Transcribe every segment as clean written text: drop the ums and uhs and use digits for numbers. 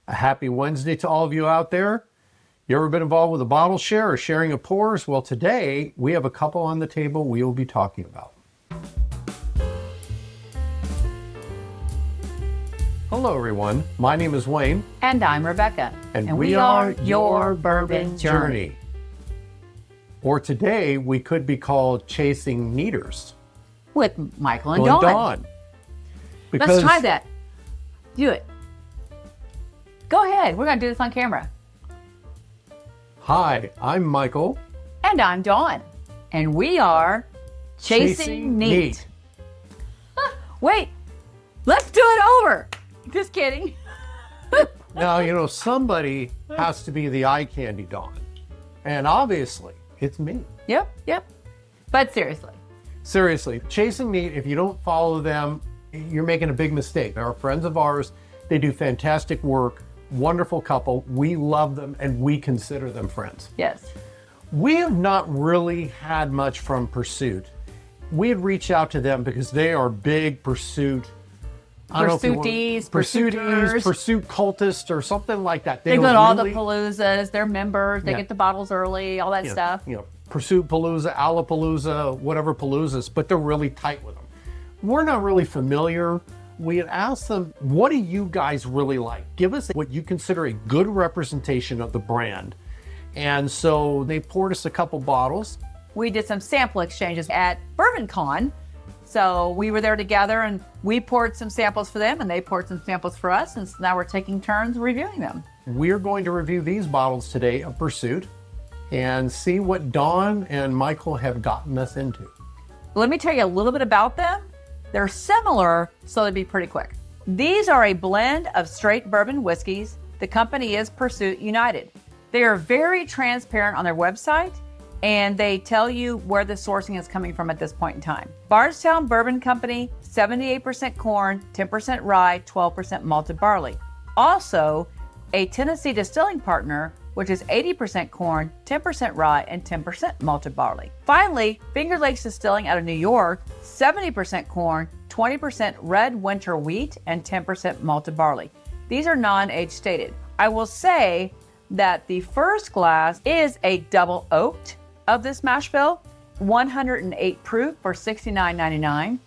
A happy Wednesday to all of you out there. You ever been involved with a bottle share or sharing of pours? Well, today we have a couple on the table we will be talking about. Hello, everyone. My name is Wayne. And I'm Rebecca. And we are your Bourbon Journey. Or today we could be called Chasing Neaters. With Michael and Well, Dawn. Because Let's try that. Do it. Go ahead. We're going to do this on camera. Hi, I'm Michael. And I'm Dawn. And we are Chasing Neat. Wait, let's do it over. Just kidding. Now, somebody has to be the eye candy Dawn. And obviously, it's me. Yep. But seriously, Chasing Neat, if you don't follow them, you're making a big mistake. They're friends of ours. They do fantastic work. Wonderful couple. We love them and we consider them friends. Yes. We have not really had much from Pursuit. We had reached out to them because they are big Pursuit. Pursuitees, Pursuit cultists or something like that. They go to all the paloozas. They're members. They get the bottles early, all that stuff. Pursuit Palooza, Alapalooza, whatever paloozas, but they're really tight with them. We're not really familiar. We had asked them, what do you guys really like? Give us what you consider a good representation of the brand. And so they poured us a couple bottles. We did some sample exchanges at Bourbon Con. So we were there together and we poured some samples for them and they poured some samples for us. And so now we're taking turns reviewing them. We're going to review these bottles today of Pursuit and see what Dawn and Michael have gotten us into. Let me tell you a little bit about them. They're similar, so they'd be pretty quick. These are a blend of straight bourbon whiskeys. The company is Pursuit United. They are very transparent on their website, and they tell you where the sourcing is coming from at this point in time. Bardstown Bourbon Company, 78% corn, 10% rye, 12% malted barley. Also, a Tennessee distilling partner, which is 80% corn, 10% rye, and 10% malted barley. Finally, Lakes Distilling out of New York, 70% corn, 20% red winter wheat, and 10% malted barley. These are non-age stated. I will say that the first glass is a double oaked of this mash bill, 108 proof for $69.99.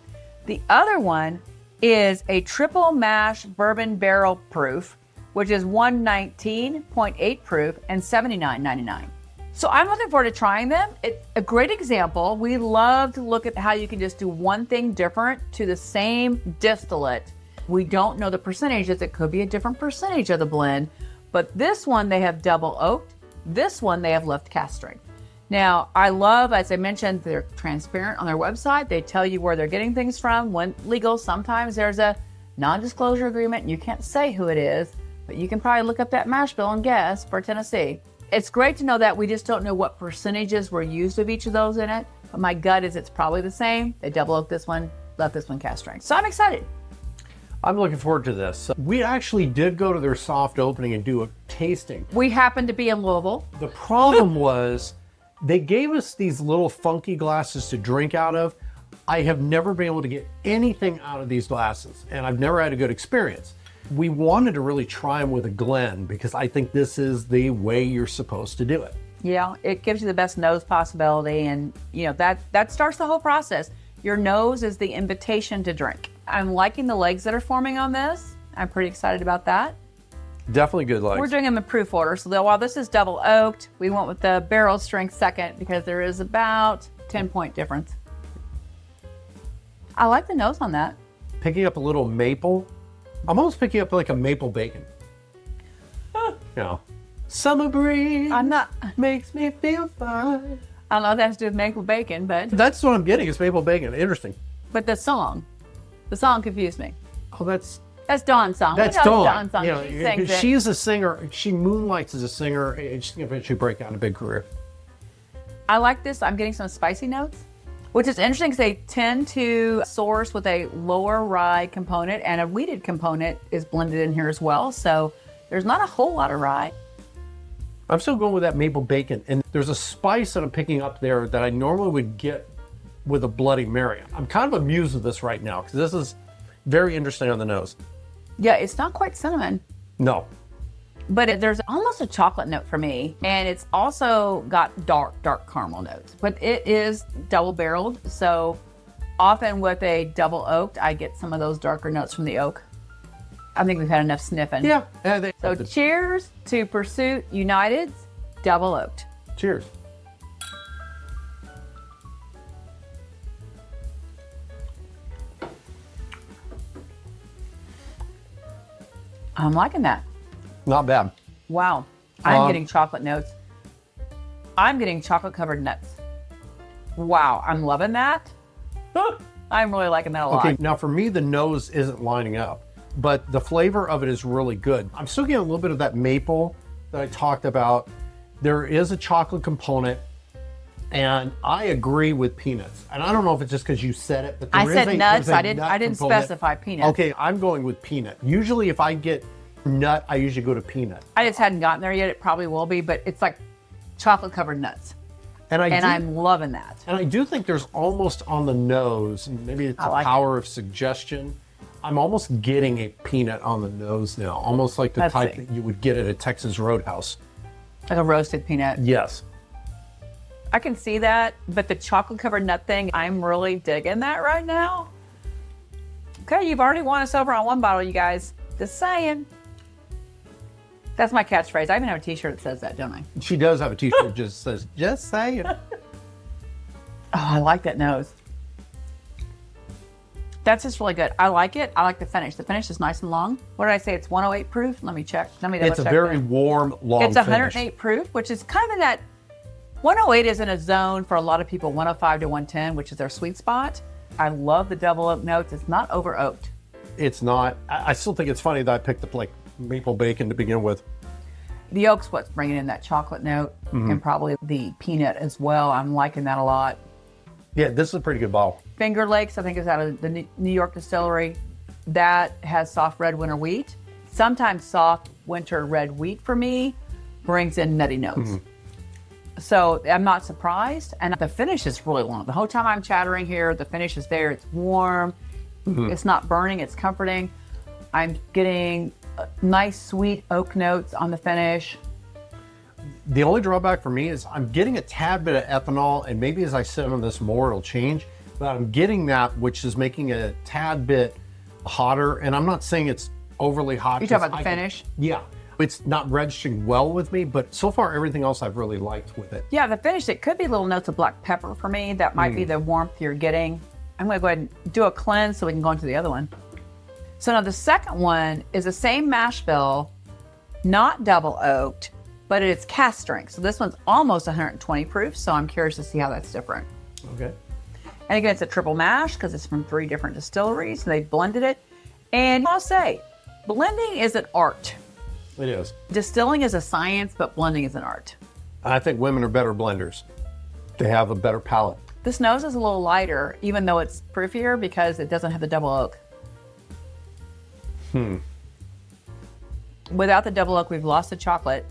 The other one is a triple mash bourbon barrel proof, which is 119.8 proof and $79.99. So I'm looking forward to trying them. It's a great example. We love to look at how you can just do one thing different to the same distillate. We don't know the percentages. It could be a different percentage of the blend, but this one they have double oaked. This one they have left cask strength. Now, I love, as I mentioned, they're transparent on their website. They tell you where they're getting things from. When legal, sometimes there's a non-disclosure agreement and you can't say who it is, but you can probably look up that mash bill and guess for Tennessee. It's great to know that. We just don't know what percentages were used of each of those in it, but my gut is it's probably the same. They double oaked this one, left this one cask strength. So I'm excited. I'm looking forward to this. We actually did go to their soft opening and do a tasting. We happened to be in Louisville. The problem was they gave us these little funky glasses to drink out of. I have never been able to get anything out of these glasses, and I've never had a good experience. We wanted to really try them with a Glen because I think this is the way you're supposed to do it. Yeah, it gives you the best nose possibility, and that starts the whole process. Your nose is the invitation to drink. I'm liking the legs that are forming on this. I'm pretty excited about that. Definitely good legs. We're doing them in proof order, so while this is double oaked, we went with the barrel strength second because there is about 10-point difference. I like the nose on that. Picking up a little maple. I'm almost picking up like a maple bacon. Summer breeze makes me feel fine. I don't know if that has to do with maple bacon, but that's what I'm getting is maple bacon. Interesting. But the song confused me. Oh, that's Dawn's song. That's Dawn. Dawn's song. She sings it. She's a singer. She moonlights as a singer, and she's going to eventually break out in a big career. I like this. I'm getting some spicy notes, which is interesting because they tend to source with a lower rye component, and a wheated component is blended in here as well. So there's not a whole lot of rye. I'm still going with that maple bacon, and there's a spice that I'm picking up there that I normally would get with a Bloody Mary. I'm kind of amused with this right now because this is very interesting on the nose. Yeah, it's not quite cinnamon. No. but there's almost a chocolate note for me. And it's also got dark caramel notes, but it is double barreled. So often with a double oaked, I get some of those darker notes from the oak. I think we've had enough sniffing. Yeah. So cheers to Pursuit United's Double Oaked. Cheers. I'm liking that. Not bad. Wow. I'm getting chocolate notes. I'm getting chocolate covered nuts. Wow. I'm loving that. I'm really liking that a lot. Okay, now for me, the nose isn't lining up, but the flavor of it is really good. I'm still getting a little bit of that maple that I talked about. There is a chocolate component, and I agree with peanuts. And I don't know if it's just because you said it, but I said nuts. I didn't component. specify peanuts. Okay, I'm going with peanut. Usually if I get nut, I usually go to peanut. I just hadn't gotten there yet. It probably will be, but it's like chocolate covered nuts. And I'm loving that. And I do think there's almost on the nose, and maybe it's the power of suggestion. I'm almost getting a peanut on the nose now, almost like the type that you would get at a Texas Roadhouse. Like a roasted peanut. Yes. I can see that, but the chocolate covered nut thing, I'm really digging that right now. Okay, you've already won us over on one bottle, you guys. Just saying. That's my catchphrase. I even have a t-shirt that says that, don't I? She does have a t-shirt that just says, just saying. Oh, I like that nose. That's just really good. I like it. I like the finish. The finish is nice and long. What did I say? It's 108 proof? Let me check. It's a very warm, long It's 108 finish. proof, which is kind of in that 108 is in a zone for a lot of people, 105 to 110, which is their sweet spot. I love the double oak notes. It's not over oaked. It's not. I still think it's funny that I picked up like maple bacon to begin with. The oak's what's bringing in that chocolate note and probably the peanut as well. I'm liking that a lot. Yeah, this is a pretty good bottle. Finger Lakes, I think, is out of the New York distillery. That has soft red winter wheat. Sometimes soft winter red wheat for me brings in nutty notes. So I'm not surprised. And the finish is really long. The whole time I'm chattering here, the finish is there. It's warm. It's not burning. It's comforting. I'm getting nice, sweet oak notes on the finish. The only drawback for me is I'm getting a tad bit of ethanol, and maybe as I sit on this more, it'll change. But I'm getting that, which is making it a tad bit hotter. And I'm not saying it's overly hot. You talking about the finish? Yeah. It's not registering well with me, but so far everything else I've really liked with it. Yeah, the finish, it could be little notes of black pepper for me. That might be the warmth you're getting. I'm going to go ahead and do a cleanse so we can go into the other one. So now the second one is the same mash bill, not double oaked, but it's cask strength. So this one's almost 120 proof, so I'm curious to see how that's different. Okay. And again, it's a triple mash because it's from 3 different distilleries. And they blended it. And I'll say, blending is an art. It is. Distilling is a science, but blending is an art. I think women are better blenders. They have a better palate. This nose is a little lighter, even though it's proofier because it doesn't have the double oak. Without the double oak, we've lost the chocolate.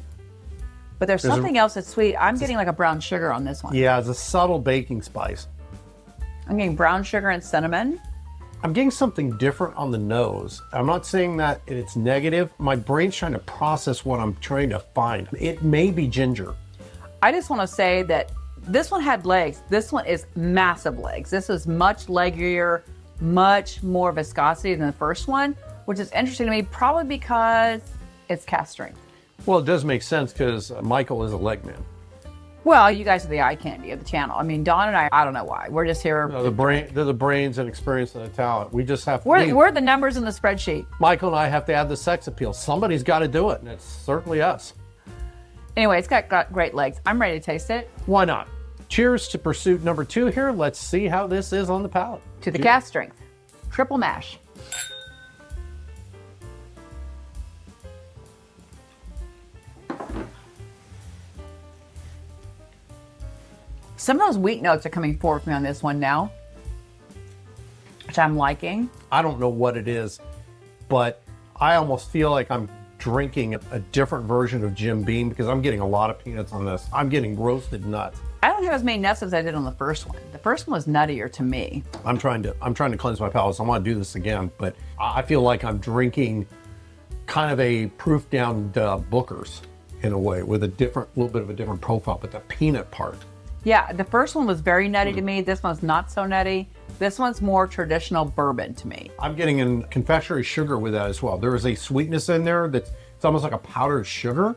But there's something else that's sweet. I'm getting like a brown sugar on this one. Yeah, it's a subtle baking spice. I'm getting brown sugar and cinnamon. I'm getting something different on the nose. I'm not saying that it's negative. My brain's trying to process what I'm trying to find. It may be ginger. I just want to say that this one had legs. This one is massive legs. This is much leggier, much more viscosity than the first one, which is interesting to me, probably because it's cask strength. Well, it does make sense because Michael is a leg man. Well, you guys are the eye candy of the channel. I mean, Dawn and I don't know why. We're just here. No, they're the brains and experience and the talent. We just have to. We're the numbers in the spreadsheet. Michael and I have to add the sex appeal. Somebody's got to do it, and it's certainly us. Anyway, it's got great legs. I'm ready to taste it. Why not? Cheers to pursuit number 2 here. Let's see how this is on the palate. To the cask strength. Triple mash. Some of those wheat notes are coming forward for me on this one now, which I'm liking. I don't know what it is, but I almost feel like I'm drinking a different version of Jim Beam because I'm getting a lot of peanuts on this. I'm getting roasted nuts. I don't have as many nuts as I did on the first one. The first one was nuttier to me. I'm trying to cleanse my palate, so I want to do this again, but I feel like I'm drinking kind of a proof down Booker's in a way, with a little bit of a different profile, but the peanut part. Yeah, the first one was very nutty to me. This one's not so nutty. This one's more traditional bourbon to me. I'm getting in confectionery sugar with that as well. There is a sweetness in there it's almost like a powdered sugar.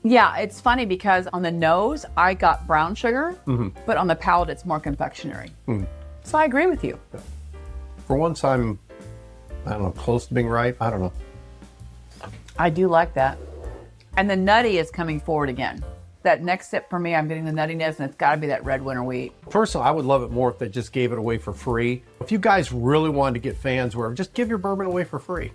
Yeah, it's funny because on the nose, I got brown sugar, but on the palate, it's more confectionery. So I agree with you. For once, I don't know, close to being right. I don't know. I do like that. And the nutty is coming forward again. That next sip for me, I'm getting the nuttiness, and it's got to be that red winter wheat. Personally, I would love it more if they just gave it away for free. If you guys really wanted to get fans, just give your bourbon away for free.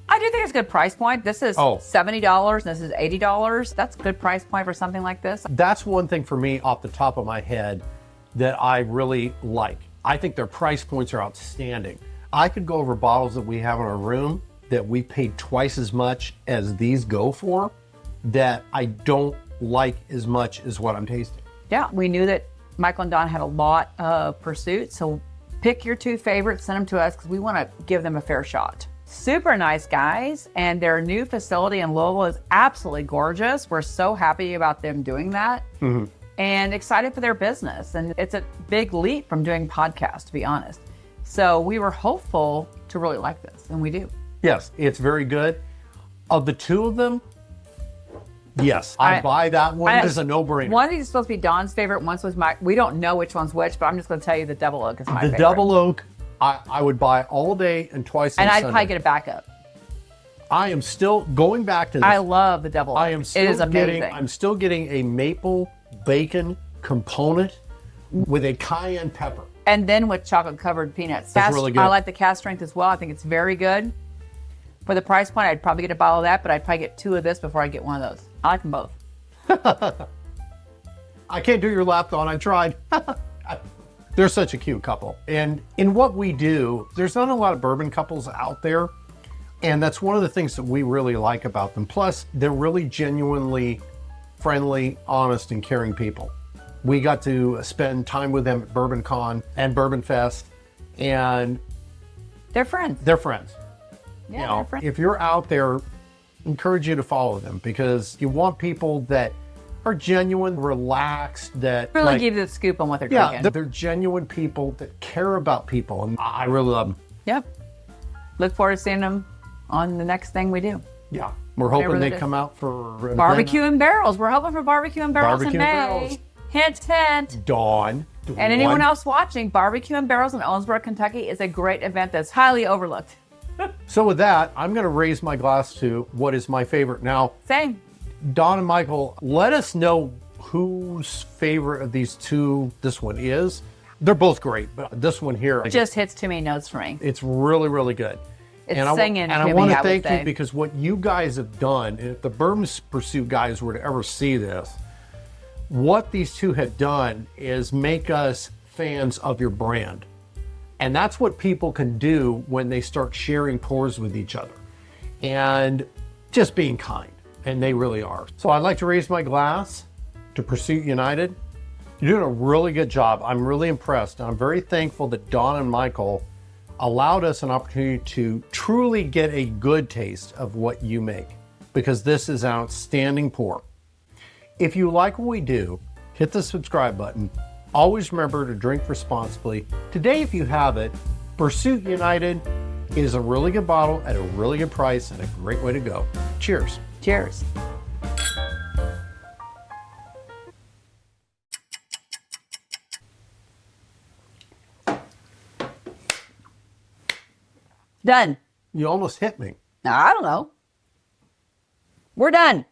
I do think it's a good price point. This is $70, and this is $80. That's a good price point for something like this. That's one thing for me off the top of my head that I really like. I think their price points are outstanding. I could go over bottles that we have in our room that we paid twice as much as these go for, that I don't like as much as what I'm tasting. Yeah, we knew that Michael and Don had a lot of pursuits, so pick your two favorites, send them to us because we want to give them a fair shot. Super nice guys, and their new facility in Louisville is absolutely gorgeous. We're so happy about them doing that and excited for their business. And it's a big leap from doing podcasts, to be honest. So we were hopeful to really like this, and we do. Yes, it's very good. Of the two of them, yes, I buy that one. It's a no-brainer. One of these is supposed to be Don's favorite. One was we don't know which one's which, but I'm just going to tell you the Double Oak is my favorite. The Double Oak, I would buy all day and twice on Sunday. And Sunday. I'd probably get a backup. I am still going back to this. I love the Double Oak. It is amazing. I'm still getting a maple bacon component with a cayenne pepper. And then with chocolate-covered peanuts. That's really good. I like the cask strength as well. I think it's very good. For the price point, I'd probably get a bottle of that, but I'd probably get two of this before I get one of those. I like them both. I can't do your lap, Dawn. I tried. They're such a cute couple. And in what we do, there's not a lot of bourbon couples out there. And that's one of the things that we really like about them. Plus, they're really genuinely friendly, honest, and caring people. We got to spend time with them at Bourbon Con and Bourbon Fest. And they're friends. They're friends. Yeah, they're friends. If you're out there, encourage you to follow them because you want people that are genuine, relaxed, that really give you the scoop on what they're drinking. Yeah, they're genuine people that care about people, and I really love them. Yep. Look forward to seeing them on the next thing we do. Yeah, we're hoping they come out for Barbecue and Barrels. We're hoping for Barbecue and Barrels in May. Barrels. Hint, hint. Dawn. And anyone else watching, Barbecue and Barrels in Owensboro, Kentucky is a great event that's highly overlooked. So with that, I'm going to raise my glass to what is my favorite. Now, same. Dawn and Michael, let us know whose favorite of these two this one is. They're both great, but this one here just hits too many notes for me. It's really, really good. It's singing. And I want to thank you because what you guys have done, and if the Bourbon Pursuit guys were to ever see this, what these two have done is make us fans of your brand. And that's what people can do when they start sharing pours with each other and just being kind. And they really are. So I'd like to raise my glass to Pursuit United. You're doing a really good job. I'm really impressed. And I'm very thankful that Dawn and Michael allowed us an opportunity to truly get a good taste of what you make, because this is an outstanding pour. If you like what we do, hit the subscribe button. Always remember to drink responsibly. Today, if you have it, Pursuit United is a really good bottle at a really good price and a great way to go. Cheers. Cheers. Done. You almost hit me. I don't know. We're done.